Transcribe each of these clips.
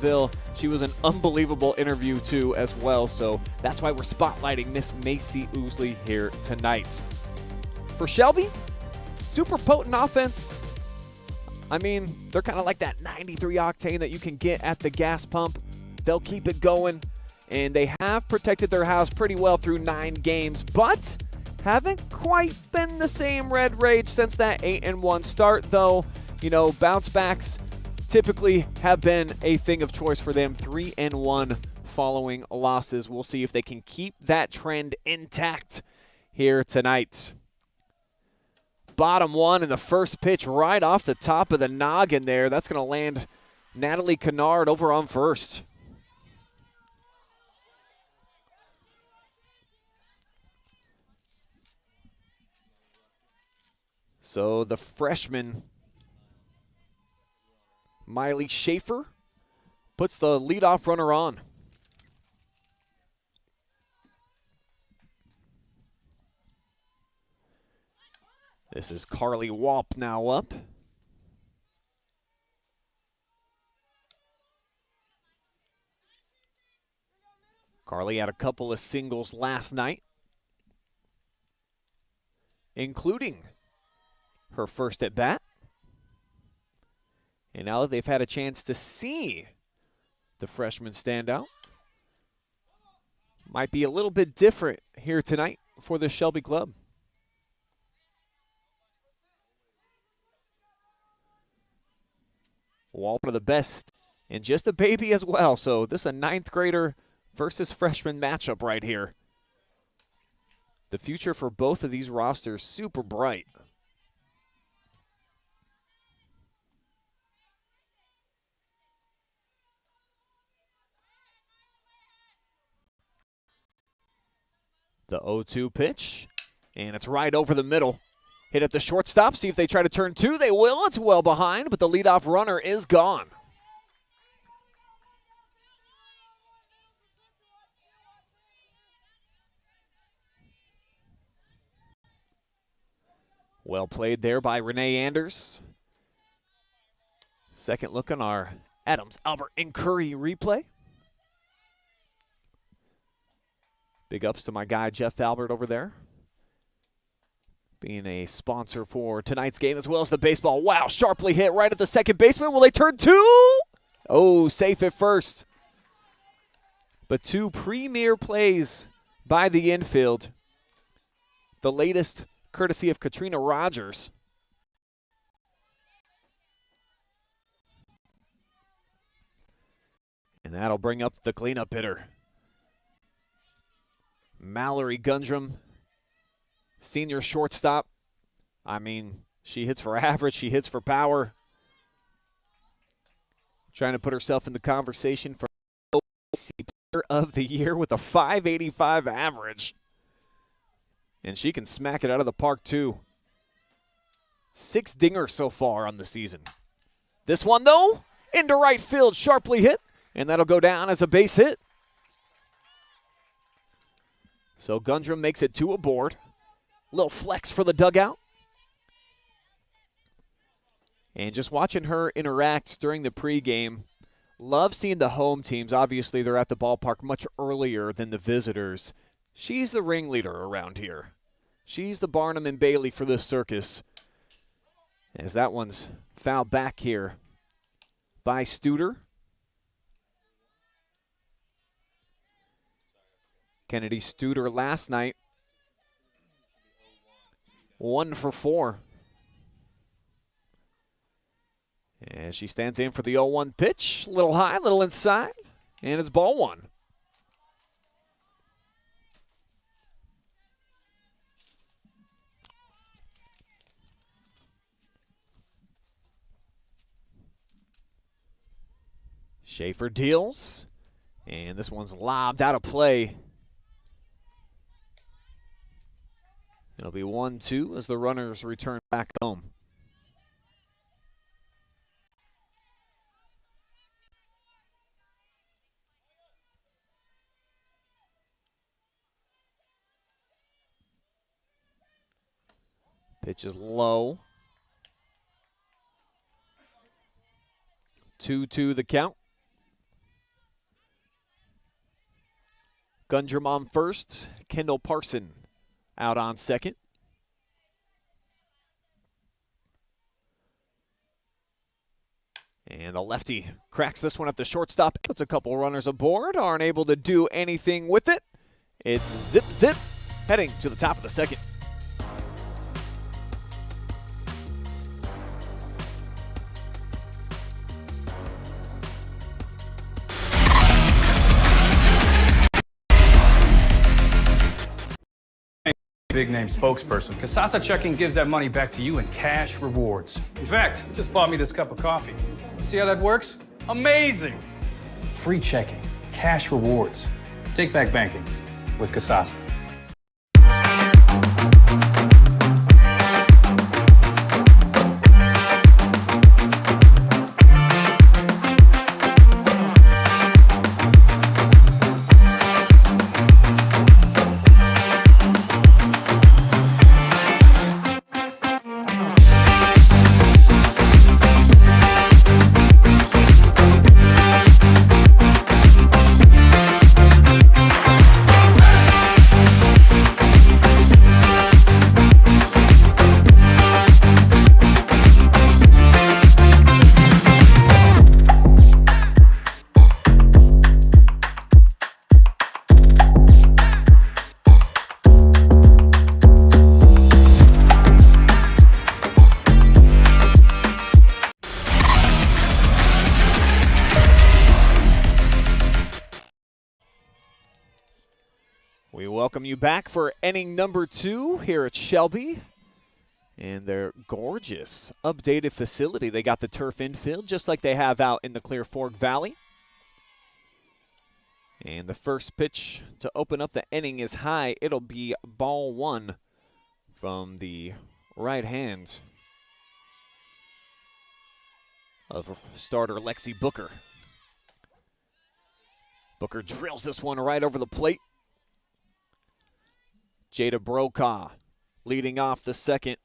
Fayetteville. She was an unbelievable interview, too, as well. So that's why we're spotlighting Miss Macy Ousley here tonight. For Shelby, super potent offense. I mean, they're kind of like that 93 octane that you can get at the gas pump. They'll keep it going, and they have protected their house pretty well through 9 games, but haven't quite been the same Red Rage since that 8-1 start, though. You know, bounce backs typically have been a thing of choice for them. 3-1 following losses. We'll see if they can keep that trend intact here tonight. Bottom one in the first pitch right off the top of the noggin there. That's going to land Natalie Kennard over on first. So the freshman, Miley Schaefer, puts the leadoff runner on. This is Carly Walp now up. Carly had a couple of singles last night, including her first at bat. And now that they've had a chance to see the freshman stand out, might be a little bit different here tonight for the Shelby club. Walp one of the best, and just a baby as well. So this is a 9th grader versus freshman matchup right here. The future for both of these rosters super bright. The 0-2 pitch, and it's right over the middle. Hit at the shortstop, see if they try to turn 2. They will. It's well behind, but the leadoff runner is gone. Well played there by Renee Anders. Second look on our Adams Albert and Curry replay. Big ups to my guy Jeff Albert over there, being a sponsor for tonight's game as well as the baseball. Wow, sharply hit right at the second baseman. Will they turn 2? Oh, safe at first. But 2 premier plays by the infield. The latest courtesy of Katrina Rogers. And that'll bring up the cleanup hitter, Mallory Gundrum, senior shortstop. I mean, she hits for average, she hits for power. Trying to put herself in the conversation for player of the year with a .585 average. And she can smack it out of the park too. 6 dingers so far on the season. This one though, into right field, sharply hit, and that'll go down as a base hit. So Gundrum makes it 2 aboard. Little flex for the dugout. And just watching her interact during the pregame, love seeing the home teams. Obviously, they're at the ballpark much earlier than the visitors. She's the ringleader around here. She's the Barnum and Bailey for this circus. As that one's fouled back here by Studer. Kennedy Studer last night, 1 for 4. And she stands in for the 0-1 pitch. Little high, little inside, and it's ball 1. Schaefer deals, and this one's lobbed out of play. It'll be 1-2 as the runners return back home. Pitch is low. 2-2 the count. Gundrum on first, Kendal Parsons out on second. And the lefty cracks this one at the shortstop. Puts a couple runners aboard, aren't able to do anything with it. It's zip, zip, heading to the top of the second. Big name spokesperson. Kasasa Checking gives that money back to you in cash rewards. In fact, you just bought me this cup of coffee. See how that works? Amazing! Free checking, cash rewards. Take back banking with Kasasa. We welcome you back for inning number 2 here at Shelby. And their gorgeous updated facility. They got the turf infield just like they have out in the Clear Fork Valley. And the first pitch to open up the inning is high. It'll be ball 1 from the right hand of starter Lexi Booker. Booker drills this one right over the plate. Jada Brokaw leading off the second.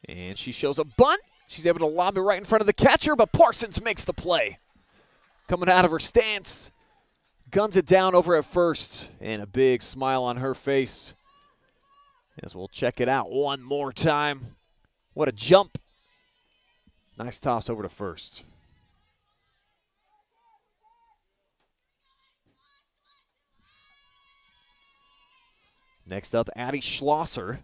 And she shows a bunt. She's able to lob it right in front of the catcher, but Parsons makes the play. Coming out of her stance, guns it down over at first, and a big smile on her face as we'll check it out one more time. What a jump. Nice toss over to first. Next up, Addie Schlosser.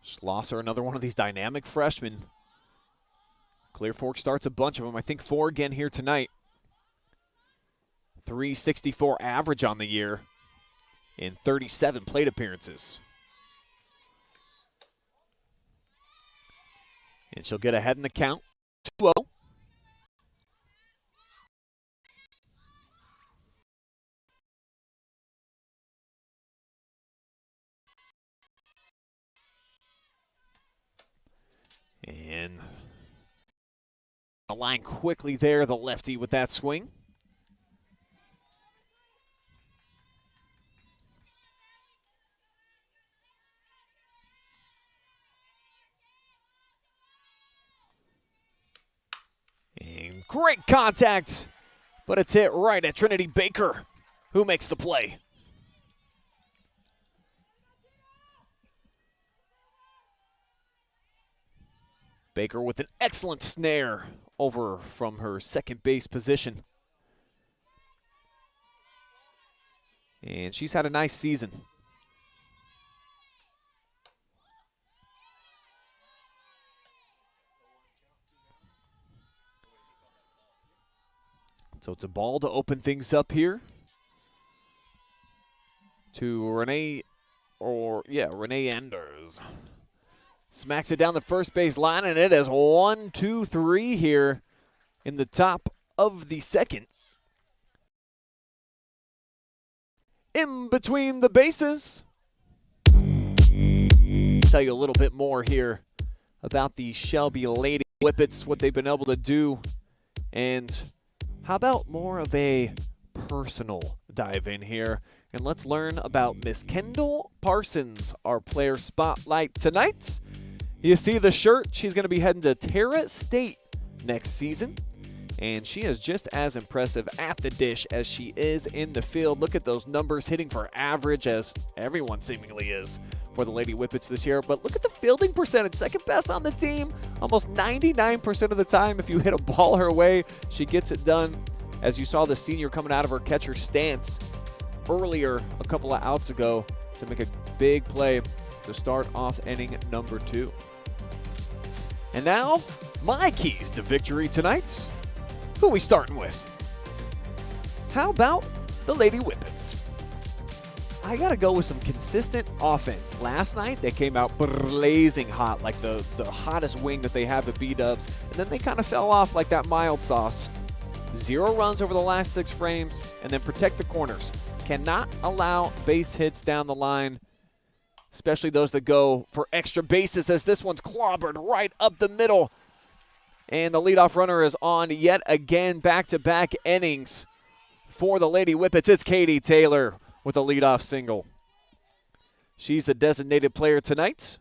Schlosser, another one of these dynamic freshmen. Clear Fork starts a bunch of them. I think 4 again here tonight. 364 average on the year in 37 plate appearances. And she'll get ahead in the count, 2-0. And the line quickly there, the lefty with that swing. And great contact, but it's hit right at Trinity Baker, who makes the play. Baker with an excellent snare over from her second base position. And she's had a nice season. So it's a ball to open things up here to Renee Enders. Smacks it down the first base line, and it is 1-2-3 here in the top of the second. In between the bases. Tell you a little bit more here about the Shelby Lady Whippets, what they've been able to do, and how about more of a personal dive in here and let's learn about Miss Kendal Parsons, our player spotlight tonight. You see the shirt, she's going to be heading to Terra State next season. And she is just as impressive at the dish as she is in the field. Look at those numbers, hitting for average, as everyone seemingly is for the Lady Whippets this year. But look at the fielding percentage, second best on the team. Almost 99% of the time, if you hit a ball her way, she gets it done. As you saw the senior coming out of her catcher stance earlier a couple of outs ago to make a big play to start off inning number 2. And now, my keys to victory tonight. Who are we starting with? How about the Lady Whippets? I got to go with some consistent offense. Last night, they came out blazing hot, like the hottest wing that they have at B-Dubs, and then they kind of fell off like that mild sauce. 0 runs over the last 6 frames, and then protect the corners. Cannot allow base hits down the line, especially those that go for extra bases, as this one's clobbered right up the middle. And the leadoff runner is on yet again, back-to-back innings for the Lady Whippets. It's Katie Taylor with a leadoff single. She's the designated player tonight.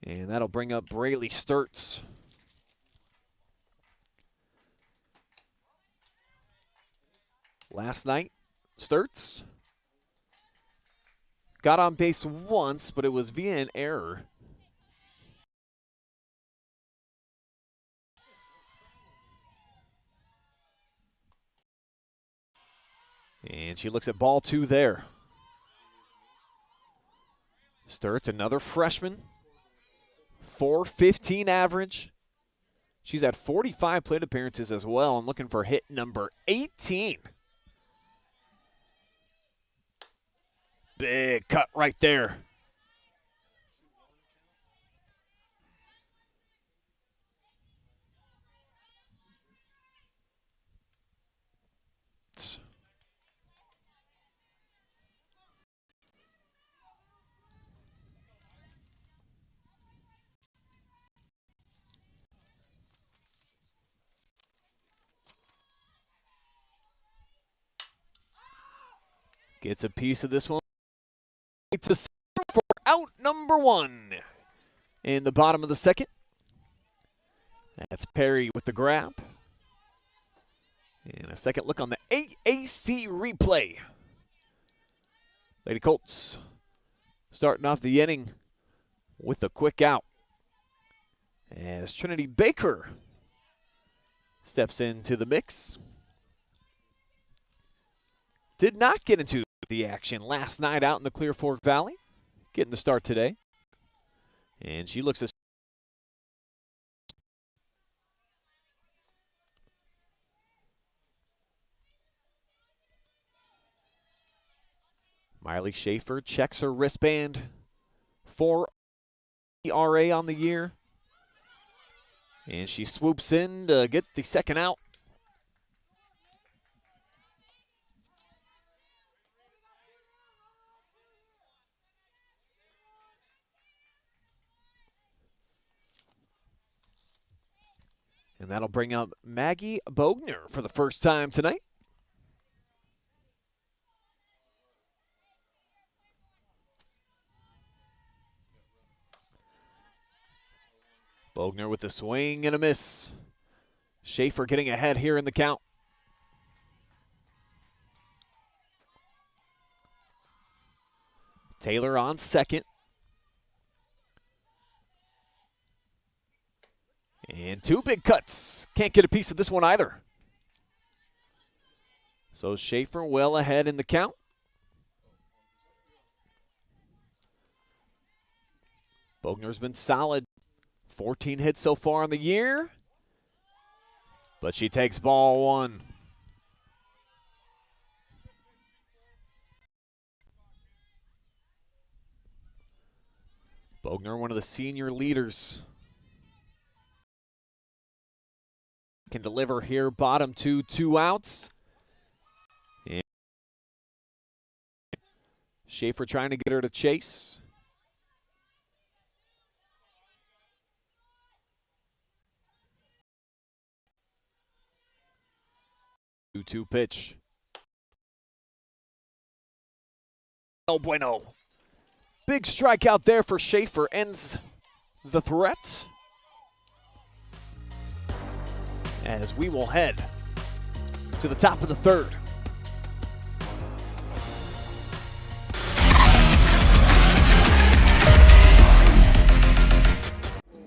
And that'll bring up Braylee Sturts. Last night, Sturts got on base once, but it was via an error. And she looks at ball 2 there. Sturts, another freshman. .415 average. She's had 45 plate appearances as well and looking for hit number 18. Big cut right there. Gets a piece of this one. To for out number 1 in the bottom of the second. That's Perry with the grab. And a second look on the AAC replay. Lady Colts starting off the inning with a quick out, as Trinity Baker steps into the mix. Did not get into the action last night out in the Clear Fork Valley. Getting the start today. And she looks as Miley Schaefer checks her wristband. 4 ERA on the year. And she swoops in to get the second out. And that'll bring up Maggie Bogner for the first time tonight. Bogner with the swing and a miss. Schaefer getting ahead here in the count. Taylor on second. And 2 big cuts. Can't get a piece of this one either. So Schaefer well ahead in the count. Bogner's been solid. 14 hits so far on the year. But she takes ball 1. Bogner, one of the senior leaders. Can deliver here, bottom 2 outs. And Schaefer trying to get her to chase. 2-2 pitch. No bueno. Big strikeout there for Schaefer. Ends the threat. As we will head to the top of the third.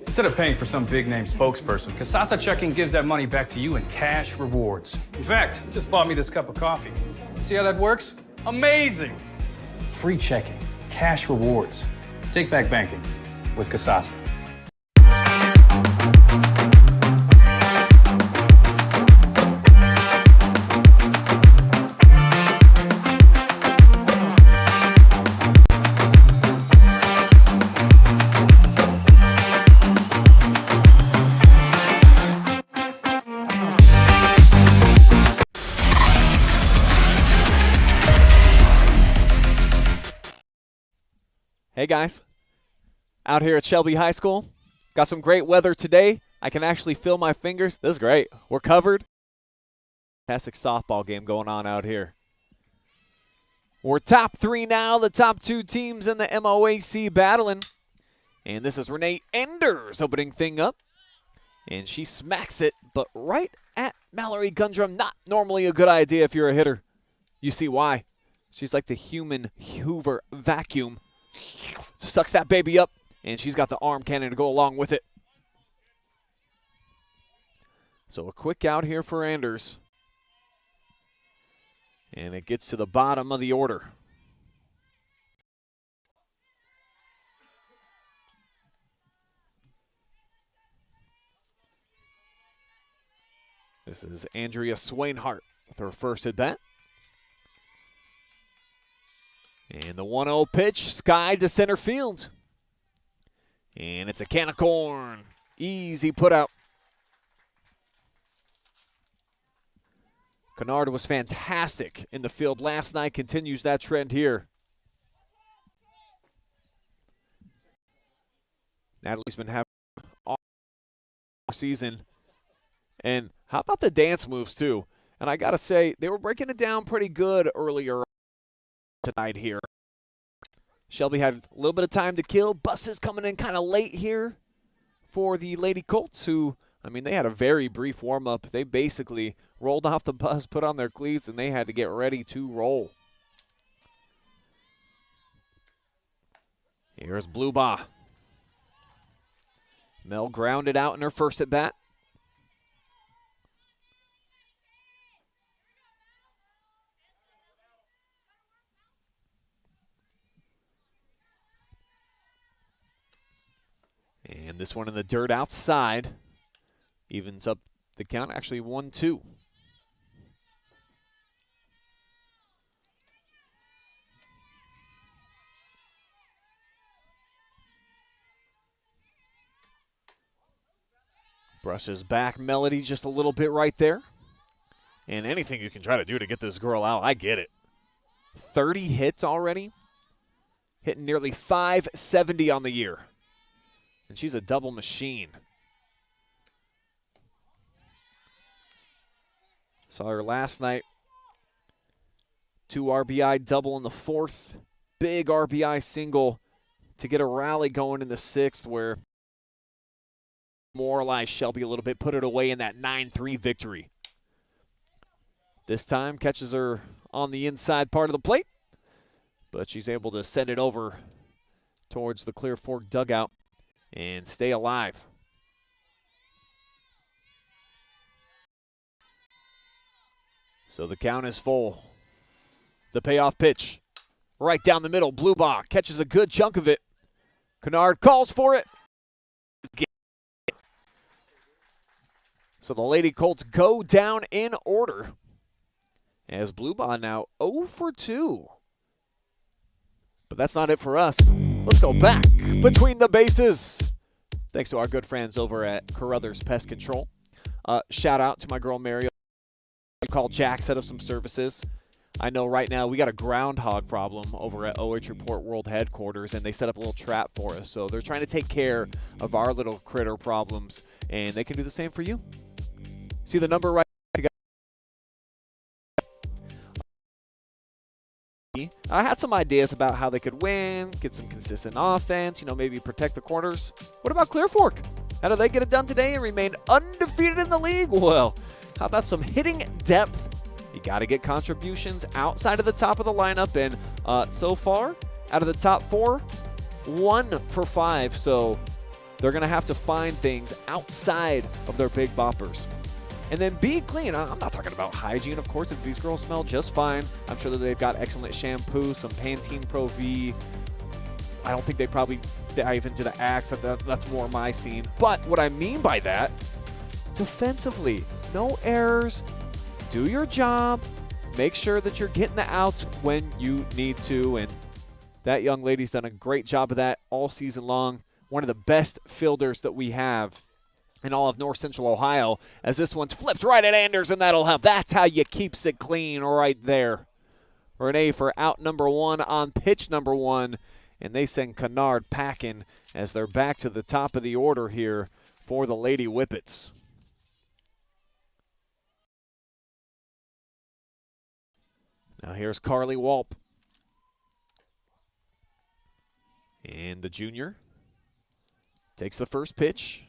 Instead of paying for some big-name spokesperson, Casasa Checking gives that money back to you in cash rewards. In fact, you just bought me this cup of coffee. See how that works? Amazing! Free checking, cash rewards. Take back banking with Casasa. Hey guys, out here at Shelby High School. Got some great weather today. I can actually feel my fingers. This is great. We're covered. Fantastic softball game going on out here. We're top three now, the top two teams in the MOAC battling. And this is Renee Enders opening thing up. And she smacks it, but right at Mallory Gundrum. Not normally a good idea if you're a hitter. You see why. She's like the human Hoover vacuum. Sucks that baby up, and she's got the arm cannon to go along with it. So a quick out here for Anders. And it gets to the bottom of the order. This is Andrea Swainhart with her first at bat. And the 1-0 pitch, sky to center field. And it's a can of corn. Easy put out. Kennard was fantastic in the field last night, continues that trend here. Natalie's been having all season. And how about the dance moves, too? And I got to say, they were breaking it down pretty good earlier tonight here. Shelby had a little bit of time to kill. Buses coming in kind of late here for the Lady Colts, who, I mean, they had a very brief warm-up. They basically rolled off the bus, put on their cleats, and they had to get ready to roll. Here's Bluebaugh. Mel grounded out in her first at bat. And this one in the dirt outside evens up the count, actually 1-2. Brushes back Melody just a little bit right there. And anything you can try to do to get this girl out, I get it. 30 hits already. Hitting nearly 570 on the year. And she's a double machine. Saw her last night. 2 RBI double in the fourth. Big RBI single to get a rally going in the sixth where moralized Shelby a little bit, put it away in that 9-3 victory. This time catches her on the inside part of the plate, but she's able to send it over towards the Clear Fork dugout and stay alive. So the count is full. The payoff pitch right down the middle. Bluebaugh catches a good chunk of it. Kennard calls for it. So the Lady Colts go down in order as Bluebaugh now 0 for 2. But that's not it for us. Let's go back between the bases. Thanks to our good friends over at Carothers Pest Control. Shout out to my girl Mary. Call Jack, set up some services. I know right now we got a groundhog problem over at OH.REPORT World Headquarters, and they set up a little trap for us. So they're trying to take care of our little critter problems, and they can do the same for you. See the number right I had some ideas about how they could win, get some consistent offense, maybe protect the corners. What about Clear Fork? How did they get it done today and remain undefeated in the league? Well, how about some hitting depth? You got to get contributions outside of the top of the lineup, and so far, out of the top 4, 1 for 5. So they're going to have to find things outside of their big boppers. And then be clean. I'm not talking about hygiene, of course. If these girls smell just fine, I'm sure that they've got excellent shampoo, some Pantene Pro V. I don't think they probably dive into the Axe. That's more my scene. But what I mean by that, defensively, no errors. Do your job. Make sure that you're getting the outs when you need to. And that young lady's done a great job of that all season long. One of the best fielders that we have in all of North Central Ohio, as this one's flipped right at Anders, and that'll help. That's how you keeps it clean right there. Renee for out number 1 on pitch number 1, and they send Kennard packing as they're back to the top of the order here for the Lady Whippets. Now here's Carly Walp. And the junior takes the first pitch.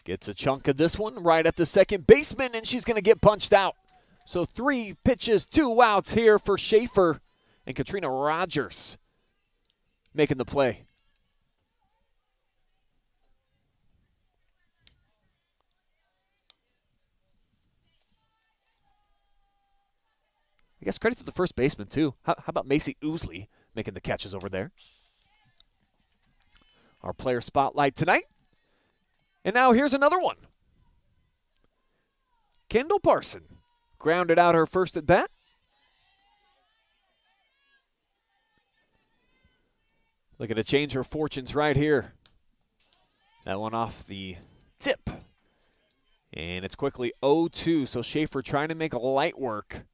Gets a chunk of this one right at the second baseman, and she's going to get punched out. So 3 pitches, 2 outs here for Schaefer and Katrina Rogers making the play. I guess credit to the first baseman, too. How about Macy Ousley making the catches over there? Our player spotlight tonight. And now here's another one. Kendal Parsons grounded out her first at bat. Looking to change her fortunes right here. That one off the tip. And it's quickly 0-2. So Schaefer trying to make light work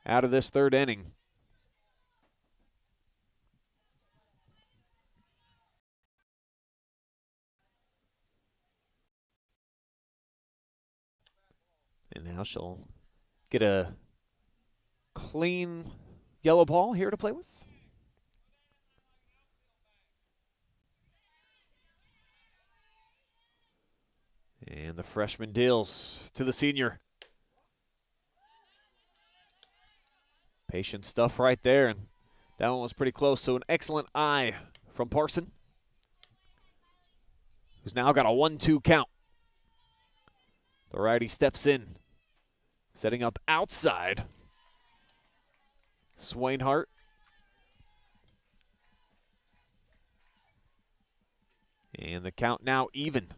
out of this third inning. And now she'll get a clean yellow ball here to play with. And the freshman deals to the senior. Patient stuff right there, and that one was pretty close. So an excellent eye from Parson, who's now got a 1-2 count. The righty steps in, setting up outside. Swainhart. And the count now even.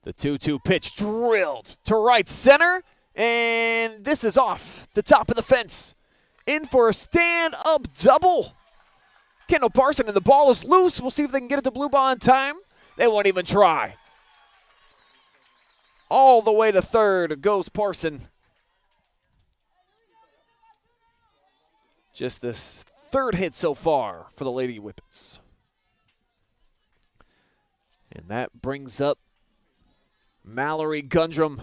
The 2-2 pitch drilled to right center, and this is off the top of the fence. In for a stand-up double. Kendal Parsons, and the ball is loose. We'll see if they can get it to blue ball in time. They won't even try. All the way to third goes Parsons. Just this third hit so far for the Lady Whippets. And that brings up Mallory Gundrum.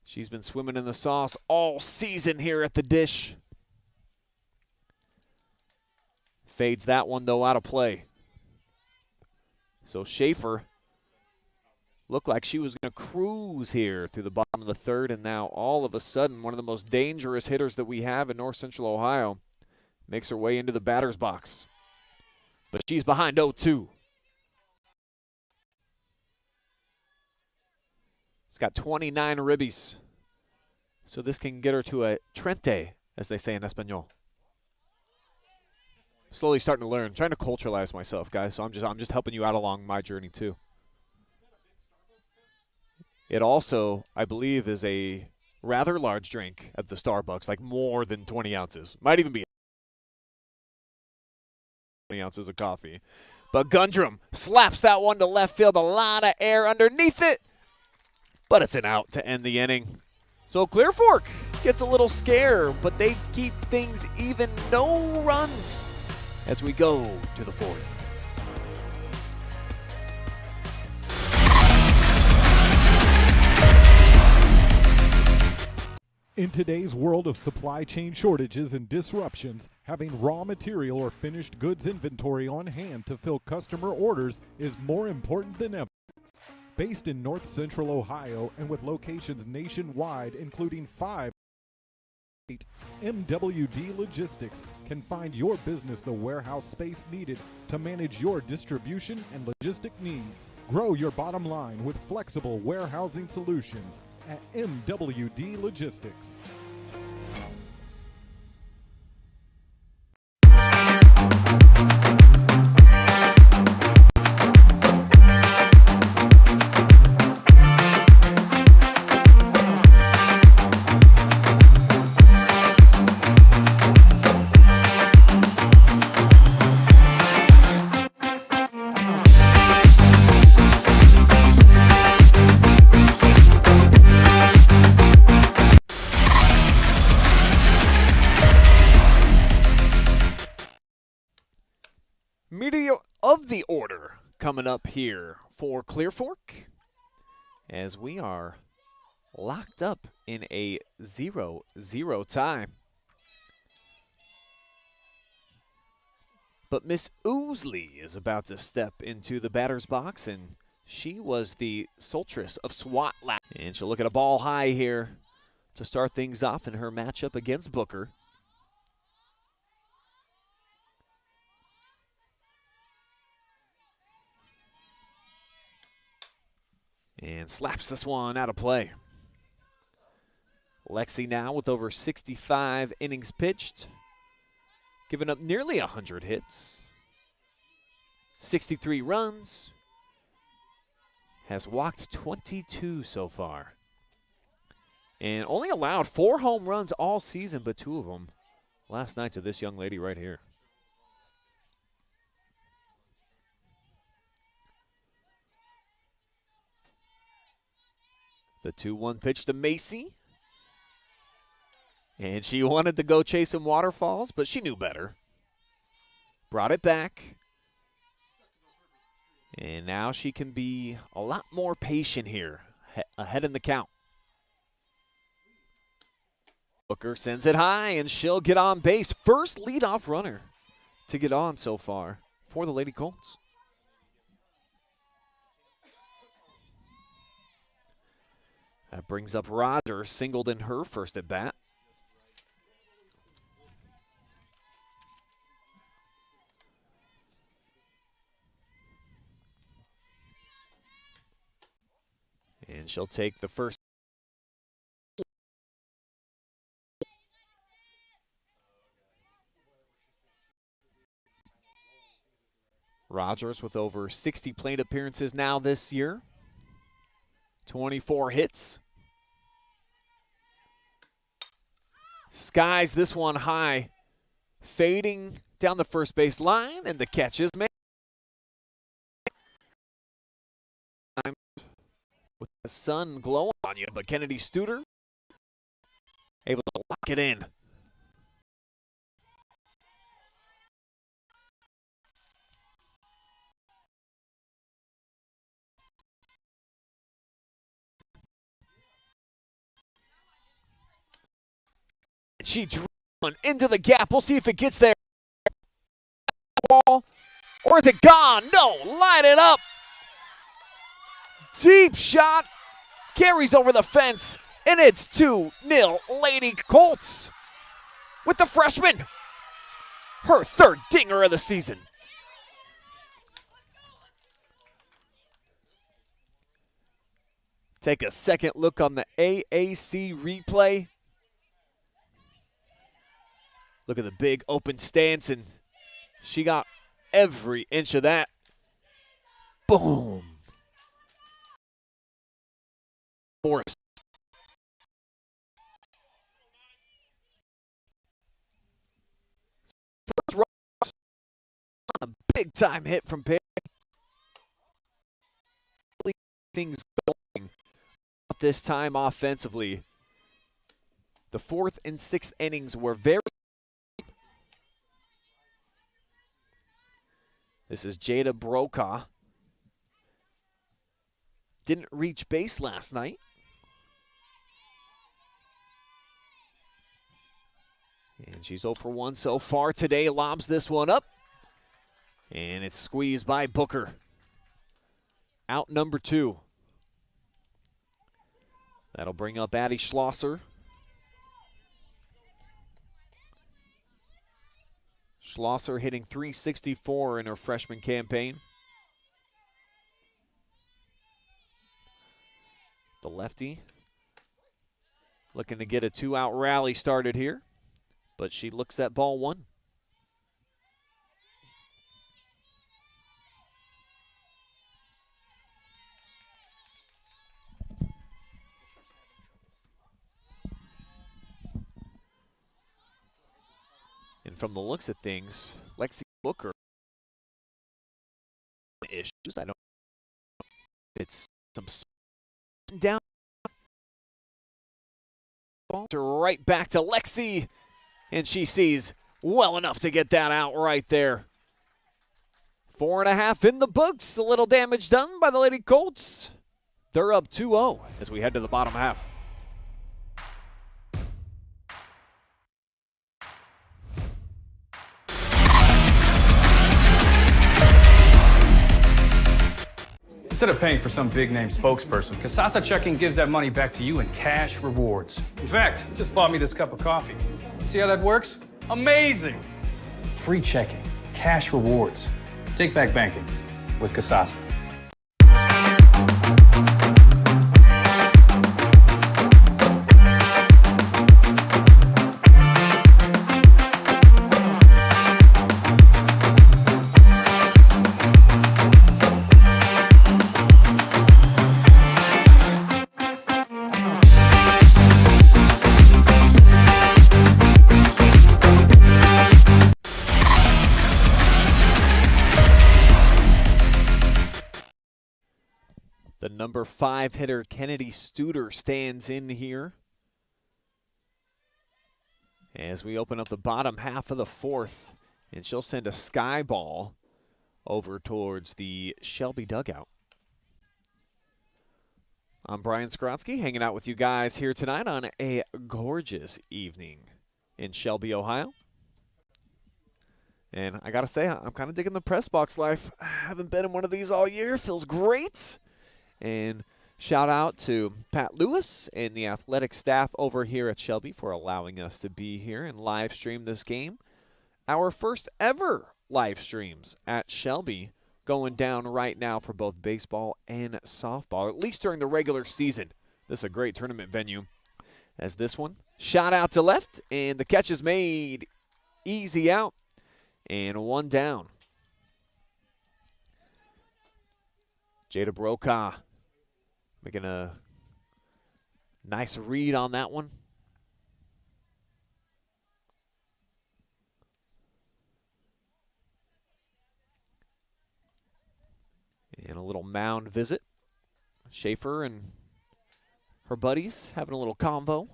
She's been swimming in the sauce all season here at the dish. Fades that one, though, out of play. So Schaefer looked like she was going to cruise here through the bottom of the third, and now all of a sudden one of the most dangerous hitters that we have in North Central Ohio makes her way into the batter's box. But she's behind 0-2. She's got 29 ribbies. So this can get her to a trente, as they say in Espanol. Slowly starting to learn. Trying to culturalize myself, guys. So I'm just helping you out along my journey too. It also, I believe, is a rather large drink at the Starbucks, like more than 20 ounces. Might even be 20 ounces of coffee. But Gundrum slaps that one to left field. A lot of air underneath it. But it's an out to end the inning. So Clear Fork gets a little scare, but they keep things even, no runs as we go to the fourth. In today's world of supply chain shortages and disruptions, having raw material or finished goods inventory on hand to fill customer orders is more important than ever. Based in North Central Ohio and with locations nationwide, including 5, MWD Logistics can find your business the warehouse space needed to manage your distribution and logistic needs. Grow your bottom line with flexible warehousing solutions at MWD Logistics. Media of the order coming up here for Clear Fork as we are locked up in a 0-0 tie. But Miss Ousley is about to step into the batter's box, and she was the sultress of SWAT last. And she'll look at a ball high here to start things off in her matchup against Booker. And slaps this one out of play. Lexi now with over 65 innings pitched, giving up nearly 100 hits, 63 runs, has walked 22 so far, and only allowed 4 home runs all season, but 2 of them last night to this young lady right here. The 2-1 pitch to Macy. And she wanted to go chase some waterfalls, but she knew better. Brought it back. And now she can be a lot more patient here, ahead in the count. Booker sends it high, and she'll get on base. First leadoff runner to get on so far for the Lady Colts. That brings up Rogers, singled in her first at bat. And she'll take the first. Rogers with over 60 plate appearances now this year. 24 hits. Skies this one high. Fading down the first base line, and the catch is made. With the sun glowing on you, but Kennedy Studer able to lock it in. She drew one into the gap. We'll see if it gets there. Ball, or is it gone? No, light it up. Deep shot, carries over the fence, and it's 2-0 Lady Colts with the freshman. Her third dinger of the season. Take a second look on the AAC replay. Look at the big open stance, and she got every inch of that. Boom. Morris. First run, a big time hit from Perry. Things going this time offensively The 4th and 6th innings were very. This is Jada Brokaw. Didn't reach base last night. And she's 0 for 1 so far today. Lobs this one up. And it's squeezed by Booker. Out number 2. That'll bring up Addie Schlosser. Schlosser hitting .364 in her freshman campaign. The lefty looking to get a 2-out rally started here, but she looks at ball 1. And from the looks of things, Lexi Booker issues. I don't know. It's some down. Ball right back to Lexi. And she sees well enough to get that out right there. 4.5 in the books. A little damage done by the Lady Colts. They're up 2-0 as we head to the bottom half. Instead of paying for some big-name spokesperson, Kasasa Checking gives that money back to you in cash rewards. In fact, you just bought me this cup of coffee. See how that works? Amazing! Free checking, cash rewards. Take back banking with Kasasa. The number 5 hitter, Kennedy Studer, stands in here as we open up the bottom half of the 4th, and she'll send a sky ball over towards the Shelby dugout. I'm Brian Skowronski, hanging out with you guys here tonight on a gorgeous evening in Shelby, Ohio. And I got to say, I'm kind of digging the press box life. I haven't been in one of these all year. Feels great. And shout out to Pat Lewis and the athletic staff over here at Shelby for allowing us to be here and live stream this game. Our first ever live streams at Shelby going down right now for both baseball and softball, at least during the regular season. This is a great tournament venue. As this one, shot out to left, and the catch is made. Easy out, and 1 down. Jada Brokaw making a nice read on that one. And a little mound visit. Schaefer and her buddies having a little convo.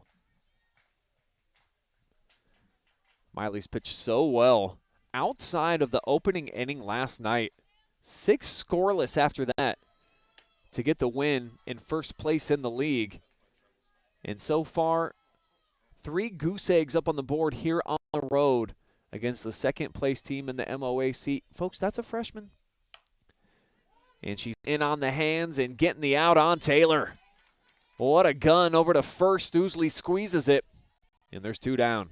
Miley's pitched so well outside of the opening inning last night. 6 scoreless after that to get the win in first place in the league. And so far, 3 goose eggs up on the board here on the road against the second place team in the MOAC. Folks, that's a freshman. And she's in on the hands and getting the out on Taylor. What a gun over to first. Ousley squeezes it, and there's 2 down.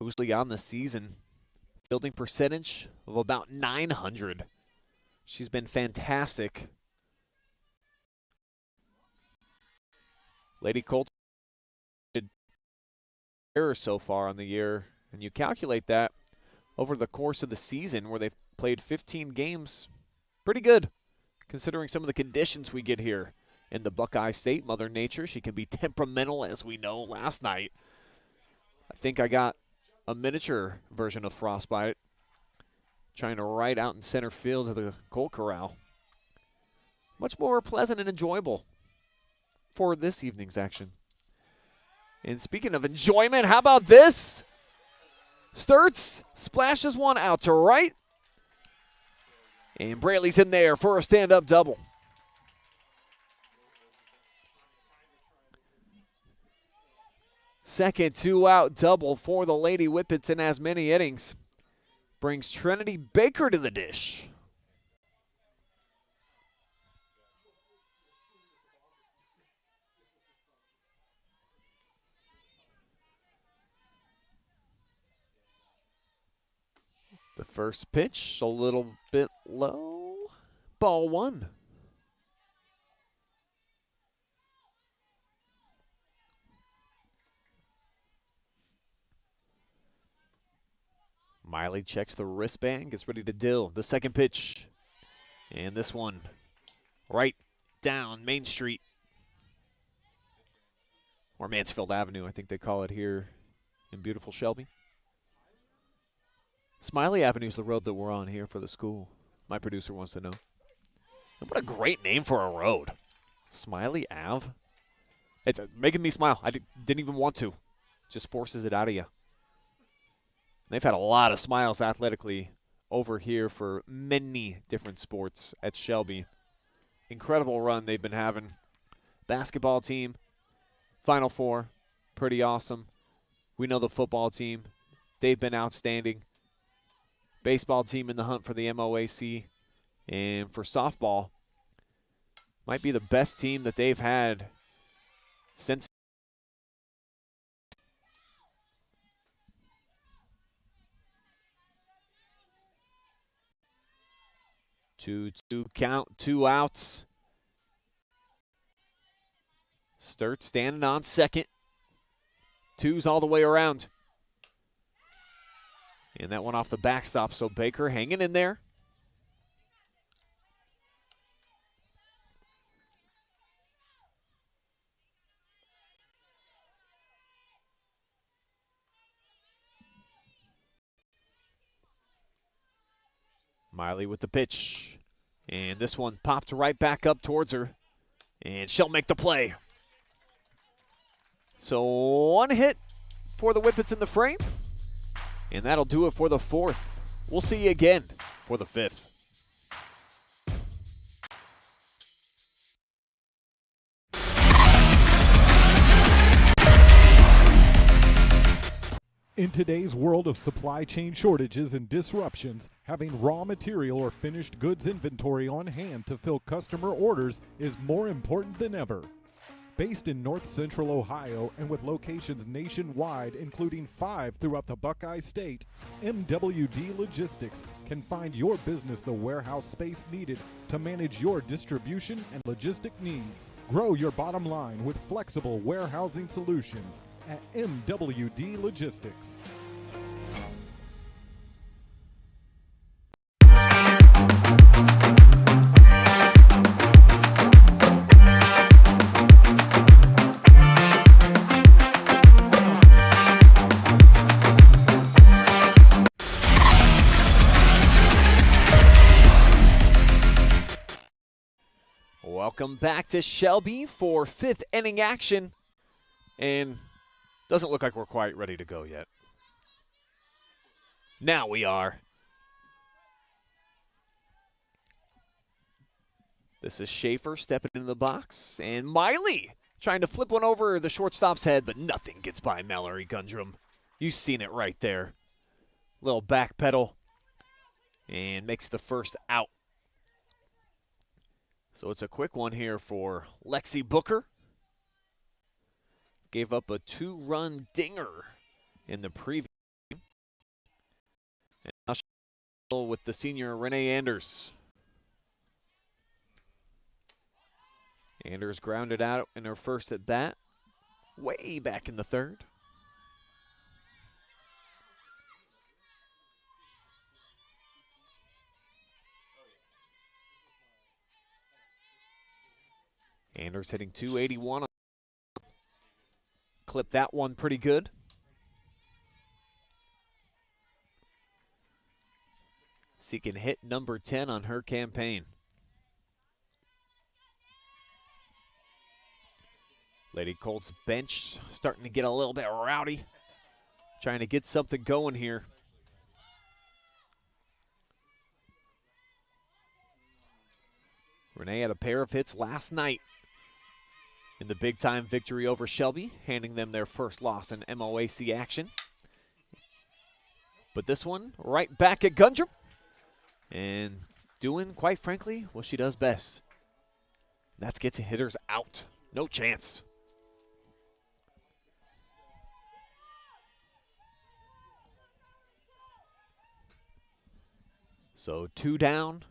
Ousley on the season, fielding percentage of about 900. She's been fantastic. Lady Colts did errors so far on the year, and you calculate that over the course of the season where they've played 15 games. Pretty good, considering some of the conditions we get here in the Buckeye State. Mother Nature, she can be temperamental, as we know last night. I think I got a miniature version of frostbite. trying to right out in center field of the Colt Corral. Much more pleasant and enjoyable for this evening's action. And speaking of enjoyment, how about this? Sturts splashes one out to right. And Braley's in there for a stand-up double. Second two-out double for the Lady Whippets in as many innings. Brings Trinity Baker to the dish. The first pitch, a little bit low. Ball one. Miley checks the wristband, gets ready to deal. The second pitch. And this one right down Main Street. Or Mansfield Avenue, I think they call it here in beautiful Shelby. Smiley Avenue is the road that we're on here for the school. My producer wants to know. And what a great name for a road. Smiley Ave. It's making me smile. I didn't even want to. Just forces it out of you. They've had a lot of smiles athletically over here for many different sports at Shelby. Incredible run they've been having. Basketball team, Final Four, pretty awesome. We know the football team. They've been outstanding. Baseball team in the hunt for the MOAC. And for softball, might be the best team that they've had since. Two count, 2 outs. Sturt standing on second. 2's all the way around. And that one off the backstop, so Baker hanging in there. Miley with the pitch. And this one popped right back up towards her. And she'll make the play. So one hit for the Whippets in the frame. And that'll do it for the fourth. We'll see you again for the fifth. In today's world of supply chain shortages and disruptions, having raw material or finished goods inventory on hand to fill customer orders is more important than ever. Based in North Central Ohio and with locations nationwide, including 5 throughout the Buckeye State, MWD Logistics can find your business the warehouse space needed to manage your distribution and logistic needs. Grow your bottom line with flexible warehousing solutions at MWD Logistics. Welcome back to Shelby for fifth inning action. And doesn't look like we're quite ready to go yet. Now we are. This is Schaefer stepping into the box. And Miley trying to flip one over the shortstop's head, but nothing gets by Mallory Gundrum. You've seen it right there. Little back pedal. And makes the first out. So it's a quick one here for Lexi Booker. Gave up a 2-run dinger in the previous game. And now she'll with the senior Renee Anders. Anders grounded out in her first at bat, way back in the third. Anders hitting .281. Clip that one pretty good. seeking hit number 10 on her campaign. Lady Colts bench starting to get a little bit rowdy. Trying to get something going here. Renee had a pair of hits last night in the big-time victory over Shelby, handing them their first loss in MOAC action. But this one, right back at Gundrum, and doing, quite frankly, what she does best. That's get to hitters out. No chance. So 2 down.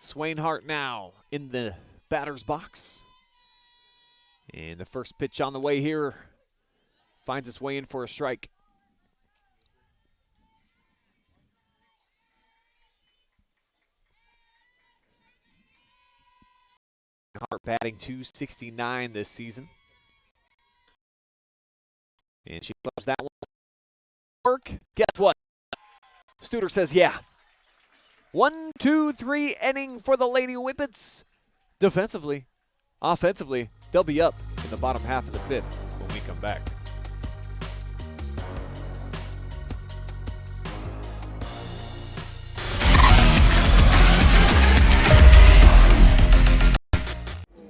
Swainhart now in the batter's box. And the first pitch on the way here finds its way in for a strike. Hart batting .269 this season. And she loves that one. Work. Guess what? Studer says yeah. 1, 2, 3 inning for the Lady Whippets. Defensively, offensively, they'll be up in the bottom half of the 5th when we come back.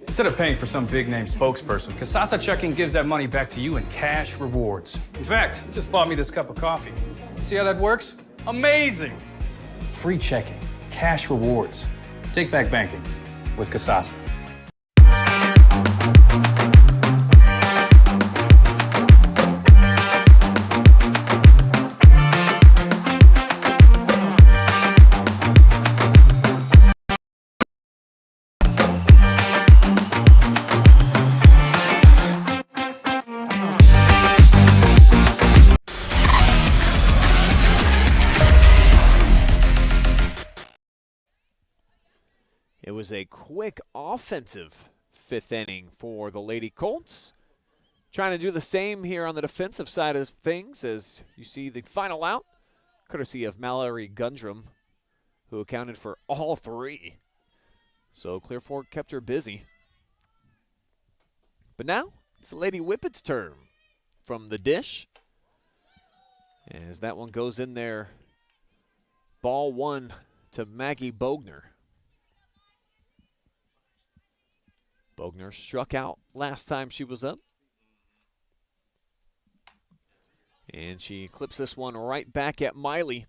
Instead of paying for some big-name spokesperson, Kasasa Checking gives that money back to you in cash rewards. In fact, you just bought me this cup of coffee. See how that works? Amazing! Free checking, cash rewards. Take back banking with Kasasa. It was a quick offensive 5th inning for the Lady Colts. Trying to do the same here on the defensive side of things as you see the final out, courtesy of Mallory Gundrum, who accounted for all 3. So Clear Fork kept her busy. But now it's the Lady Whippets' turn from the dish. As that one goes in there, ball 1 to Maggie Bogner. Bogner struck out last time she was up. And she clips this one right back at Miley.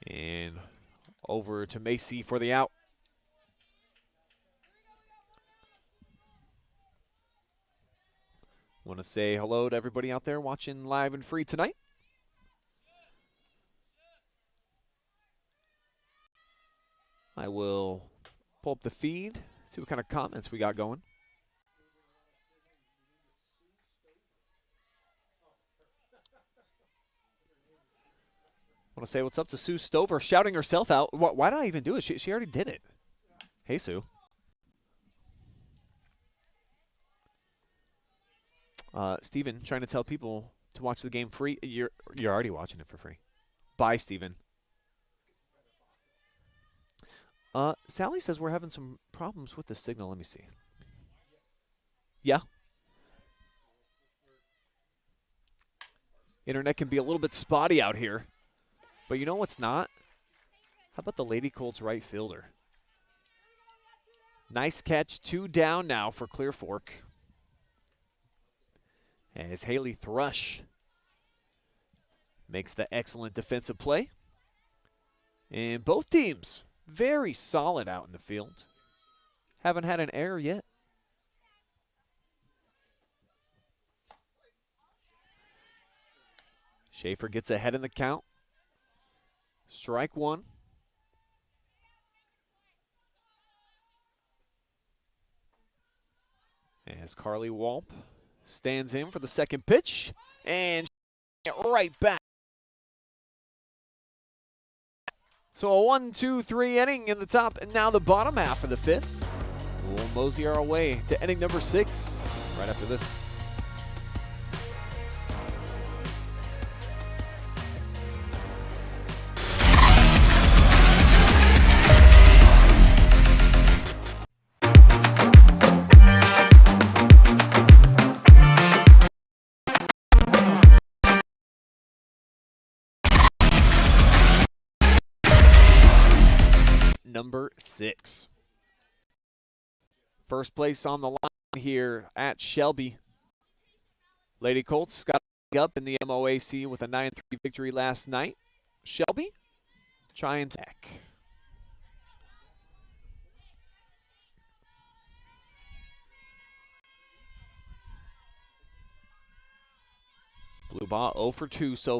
And over to Macy for the out. Want to say hello to everybody out there watching live and free tonight. I will pull up the feed. See what kind of comments we got going. Want to say what's up to Sue Stover, shouting herself out. Why did I even do it? She already did it. Hey, Sue. Steven, trying to tell people to watch the game free. You're already watching it for free. Bye, Steven. Sally says we're having some problems with the signal. Let me see. Yeah? Internet can be a little bit spotty out here. But you know what's not? How about the Lady Colts right fielder? Nice catch. 2 down now for Clear Fork. As Haley Thrush makes the excellent defensive play. And both teams very solid out in the field. Haven't had an error yet. Schaefer gets ahead in the count. Strike 1. As Carly Walp stands in for the second pitch. And right back. So a 1, 2, 3 inning in the top and now the bottom half of the 5th. We'll mosey our way to inning number 6 right after this. number 6. First place on the line here at Shelby. Lady Colts got up in the MOAC with a 9-3 victory last night. Shelby, try and tack. Blue ball 0 for 2 so